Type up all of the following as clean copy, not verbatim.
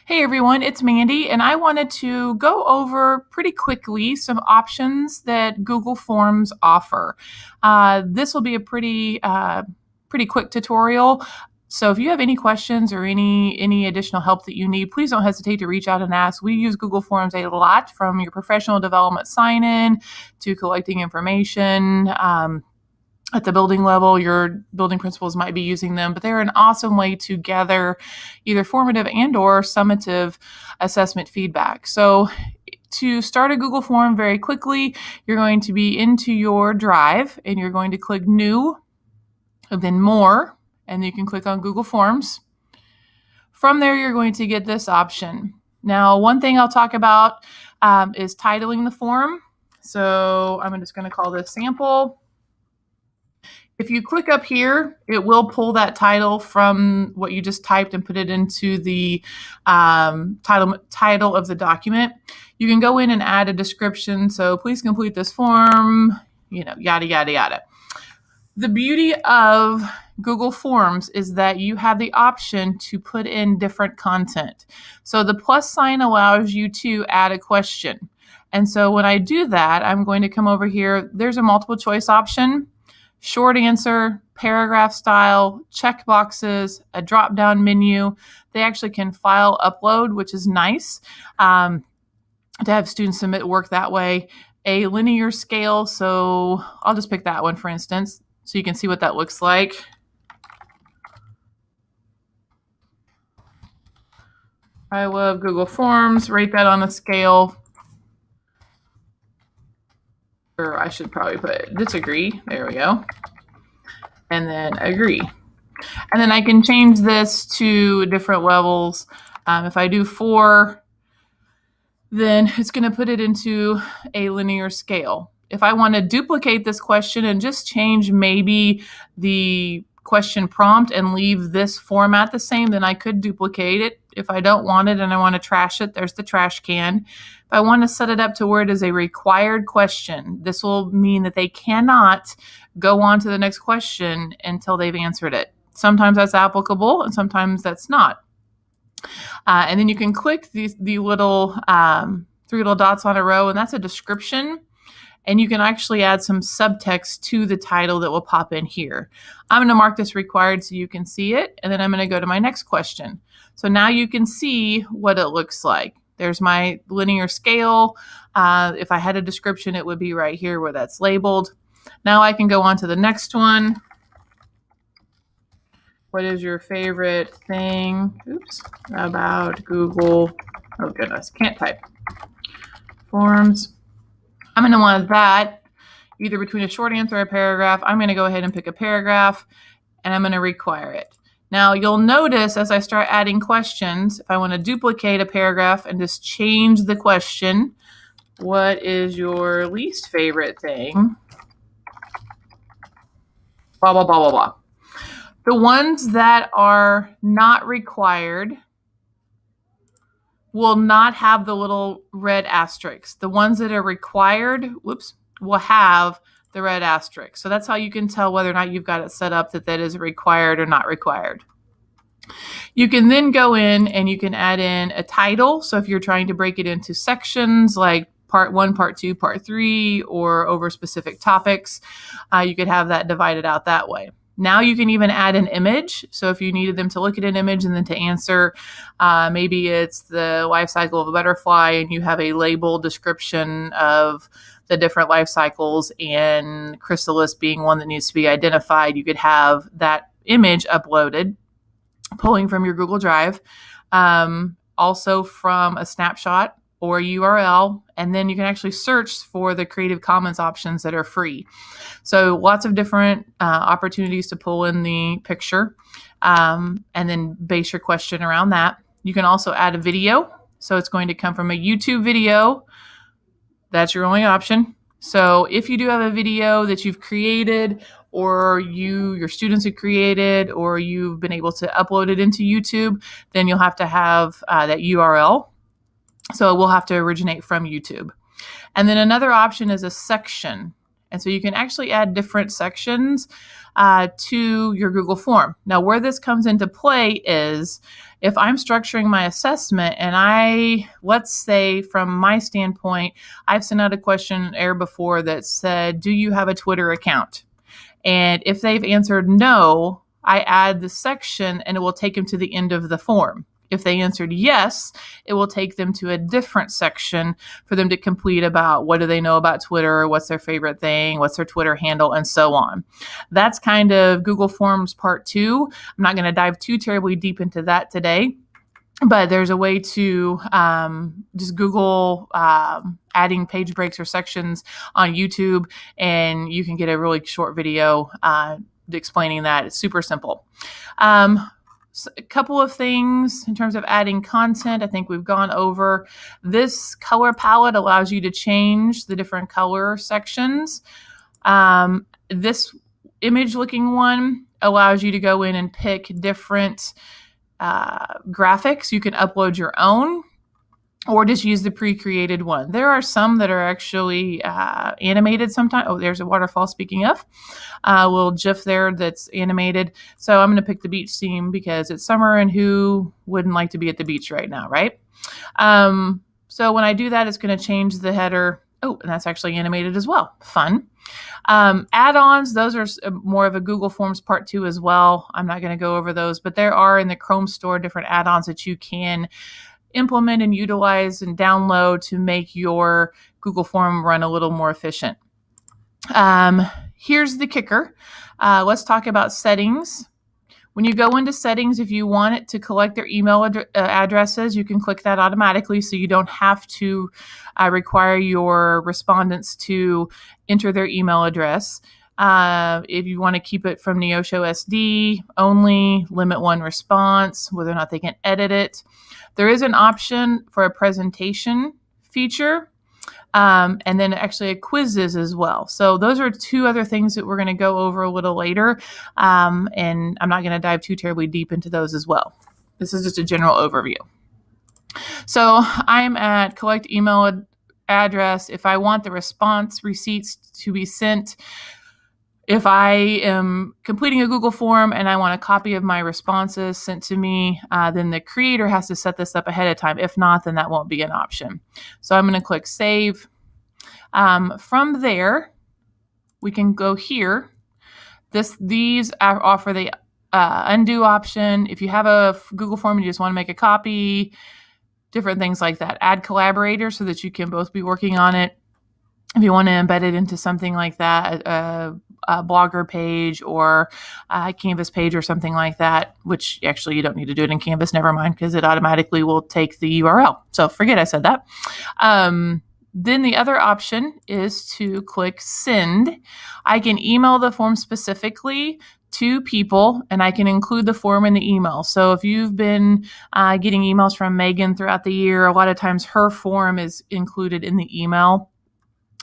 Hey everyone, it's Mandy, and I wanted to go over pretty quickly some options that Google Forms offer. This will be a pretty quick tutorial. So if you have any questions or any additional help that you need, please don't hesitate to reach out and ask. We use Google Forms a lot, from your professional development sign-in to collecting information. At the building level, your building principals might be using them, but they're an awesome way to gather either formative and or summative assessment feedback. So to start a Google form very quickly, you're going to be into your Drive and you're going to click New, and then More, and you can click on Google Forms. From there, you're going to get this option. Now, one thing I'll talk about is titling the form. So I'm just going to call this Sample. If you click up here, it will pull that title from what you just typed and put it into the title of the document. You can go in and add a description. So please complete this form, yada, yada, yada. The beauty of Google Forms is that you have the option to put in different content. So the plus sign allows you to add a question. And so when I do that, I'm going to come over here. There's a multiple choice option. Short answer, paragraph style, check boxes, a drop-down menu. They actually can file upload, which is nice to have students submit work that way. A linear scale, so I'll just pick that one, for instance, so you can see what that looks like. I love Google Forms. Rate that on a scale. Or I should probably put disagree. There we go. And then agree. And then I can change this to different levels. If I do 4, then it's going to put it into a linear scale. If I want to duplicate this question and just change maybe the question prompt and leave this format the same, then I could duplicate it. If I don't want it and I want to trash it, there's the trash can. If I want to set it up to where it is a required question, this will mean that they cannot go on to the next question until they've answered it. Sometimes that's applicable and sometimes that's not. And then you can click the little 3 little dots on a row, and that's a description. And you can actually add some subtext to the title that will pop in here. I'm going to mark this required so you can see it, and then I'm going to go to my next question. So now you can see what it looks like. There's my linear scale. If I had a description, it would be right here where that's labeled. Now I can go on to the next one. What is your favorite thing about Google? Oh goodness, can't type. Forms. I'm going to want that either between a short answer or a paragraph. I'm going to go ahead and pick a paragraph, and I'm going to require it. Now, you'll notice as I start adding questions, if I want to duplicate a paragraph and just change the question, what is your least favorite thing? Blah, blah, blah, blah, blah. The ones that are not required will not have the little red asterisk. The ones that are required, will have the red asterisk. So that's how you can tell whether or not you've got it set up that is required or not required. You can then go in and you can add in a title. So if you're trying to break it into sections like part 1, part 2, part 3, or over specific topics, you could have that divided out that way. Now you can even add an image. So if you needed them to look at an image and then to answer, maybe it's the life cycle of a butterfly and you have a label description of the different life cycles, and chrysalis being one that needs to be identified, you could have that image uploaded, pulling from your Google Drive, also from a snapshot or a URL, and then you can actually search for the Creative Commons options that are free. So lots of different opportunities to pull in the picture, and then base your question around that. You can also add a video. So it's going to come from a YouTube video. That's your only option. So if you do have a video that you've created, or your students have created, or you've been able to upload it into YouTube, then you'll have to have that URL. So it will have to originate from YouTube. And then another option is a section. And so you can actually add different sections to your Google form. Now, where this comes into play is if I'm structuring my assessment and let's say from my standpoint, I've sent out a questionnaire before that said, do you have a Twitter account? And if they've answered no, I add the section and it will take them to the end of the form. If they answered yes, it will take them to a different section for them to complete about what do they know about Twitter, what's their favorite thing, what's their Twitter handle, and so on. That's kind of Google Forms Part 2. I'm not going to dive too terribly deep into that today, but there's a way to just Google adding page breaks or sections on YouTube, and you can get a really short video explaining that. It's super simple. So a couple of things in terms of adding content. I think we've gone over. This color palette allows you to change the different color sections. This image looking one allows you to go in and pick different graphics. You can upload your own or just use the pre-created one. There are some that are actually animated sometimes. Oh, there's a waterfall, speaking of. A little GIF there that's animated. So I'm going to pick the beach scene because it's summer and who wouldn't like to be at the beach right now, right? So when I do that, it's going to change the header. Oh, and that's actually animated as well. Fun. Add-ons, those are more of a Google Forms Part 2 as well. I'm not going to go over those, but there are in the Chrome store different add-ons that you can implement and utilize and download to make your Google form run a little more efficient. Here's the kicker. Let's talk about settings. When you go into settings, if you want it to collect their email addresses, you can click that automatically so you don't have to require your respondents to enter their email address. If you want to keep it from Neosho SD only, limit one response, whether or not they can edit it. There is an option for a presentation feature, and then actually a quizzes as well. So those are two other things that we're going to go over a little later, and I'm not going to dive too terribly deep into those as well. This is just a general overview. So I'm at collect email address. If I want the response receipts to be sent, if I am completing a Google form and I want a copy of my responses sent to me, then the creator has to set this up ahead of time. If not, then that won't be an option. So I'm going to click Save. From there, we can go here. These offer the undo option. If you have a Google form and you just want to make a copy, different things like that. Add collaborators so that you can both be working on it. If you want to embed it into something like that, a Blogger page or a Canvas page or something like that, which actually you don't need to do it in Canvas, never mind, because it automatically will take the URL. So forget I said that. Then the other option is to click Send. I can email the form specifically to people, and I can include the form in the email. So if you've been getting emails from Megan throughout the year, a lot of times her form is included in the email.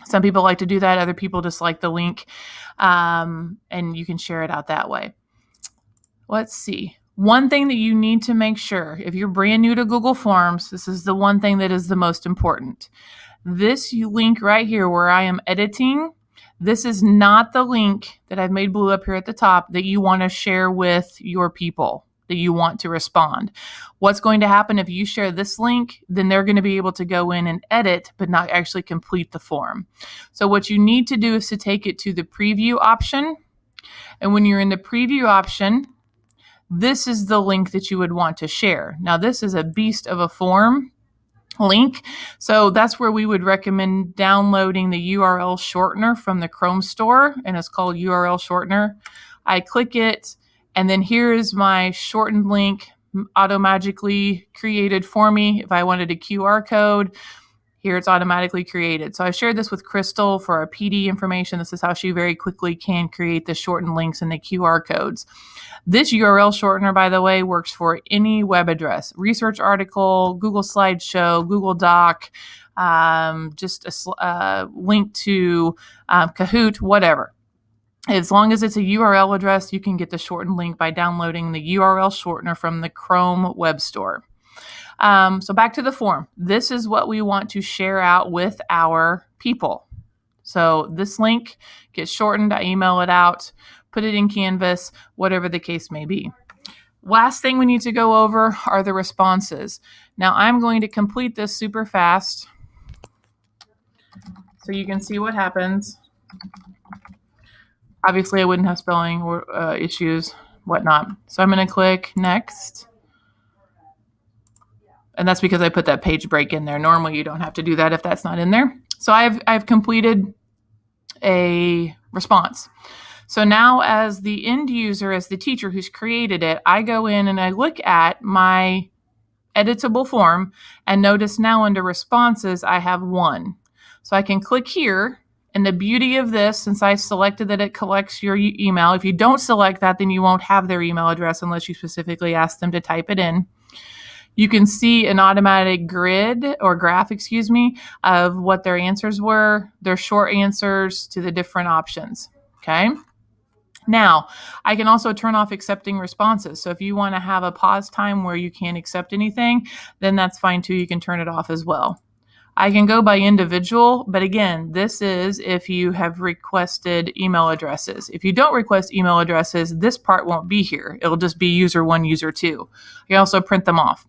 Some people like to do that. Other people just like the link, and you can share it out that way. Let's see. One thing that you need to make sure, if you're brand new to Google Forms, this is the one thing that is the most important. This link right here where I am editing, this is not the link that I've made blue up here at the top that you want to share with your people that you want to respond. What's going to happen if you share this link, then they're going to be able to go in and edit, but not actually complete the form. So what you need to do is to take it to the preview option. And when you're in the preview option, this is the link that you would want to share. Now, this is a beast of a form link. So that's where we would recommend downloading the URL shortener from the Chrome store, and it's called URL shortener. I click it, and then here is my shortened link auto-magically created for me. If I wanted a QR code, here it's automatically created. So I shared this with Crystal for our PD information. This is how she very quickly can create the shortened links and the QR codes. This URL shortener, by the way, works for any web address, research article, Google Slideshow, Google Doc, just a link to Kahoot, whatever. As long as it's a URL address, you can get the shortened link by downloading the URL shortener from the Chrome web store. So back to the form. This is what we want to share out with our people. So this link gets shortened, I email it out, put it in Canvas, whatever the case may be. Last thing we need to go over are the responses. Now I'm going to complete this super fast so you can see what happens. Obviously I wouldn't have spelling or issues, whatnot. So I'm going to click next. And that's because I put that page break in there. Normally you don't have to do that if that's not in there. So I've completed a response. So now as the end user, as the teacher who's created it, I go in and I look at my editable form and notice now under responses, I have one. So I can click here, and the beauty of this, since I selected that it collects your email, if you don't select that, then you won't have their email address unless you specifically ask them to type it in. You can see an automatic grid or graph, of what their answers were, their short answers to the different options, okay? Now, I can also turn off accepting responses. So if you want to have a pause time where you can't accept anything, then that's fine too. You can turn it off as well. I can go by individual, but again, this is if you have requested email addresses. If you don't request email addresses, this part won't be here. It'll just be user 1, user 2. You can also print them off.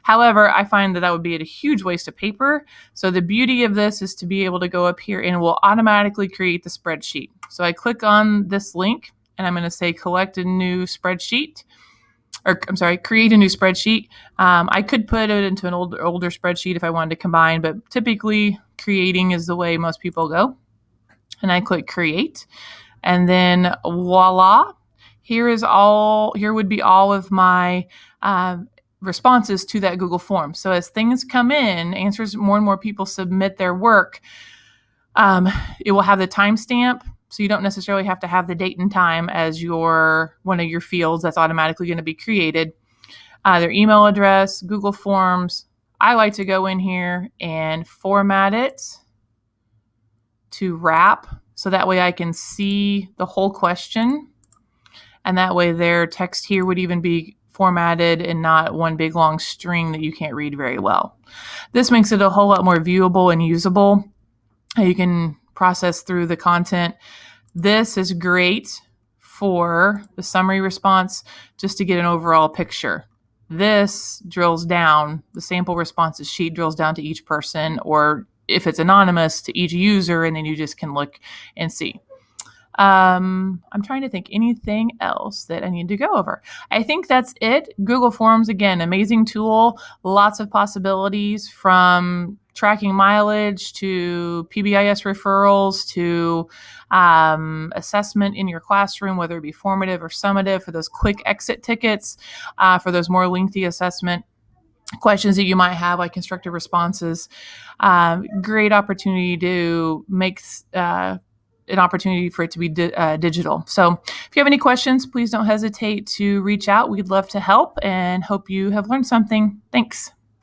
However, I find that would be a huge waste of paper. So the beauty of this is to be able to go up here and it will automatically create the spreadsheet. So I click on this link and I'm going to say collect a new spreadsheet. Create a new spreadsheet. I could put it into an older spreadsheet if I wanted to combine, but typically creating is the way most people go. And I click create, and then voila, here would be all of my responses to that Google form. So as things come in, more and more people submit their work, it will have the timestamp. So you don't necessarily have to have the date and time as one of your fields that's automatically going to be created. Their email address, Google Forms. I like to go in here and format it to wrap. So that way I can see the whole question. And that way their text here would even be formatted and not one big long string that you can't read very well. This makes it a whole lot more viewable and usable. You can process through the content. This is great for the summary response just to get an overall picture. This drills down, the sample responses sheet drills down to each person, or if it's anonymous, to each user, and then you just can look and see. I'm trying to think anything else that I need to go over. I think that's it. Google Forms, again, amazing tool, lots of possibilities from tracking mileage to PBIS referrals to assessment in your classroom, whether it be formative or summative for those quick exit tickets, for those more lengthy assessment questions that you might have, like constructive responses. Great opportunity to make an opportunity for it to be digital. So if you have any questions, please don't hesitate to reach out. We'd love to help and hope you have learned something. Thanks.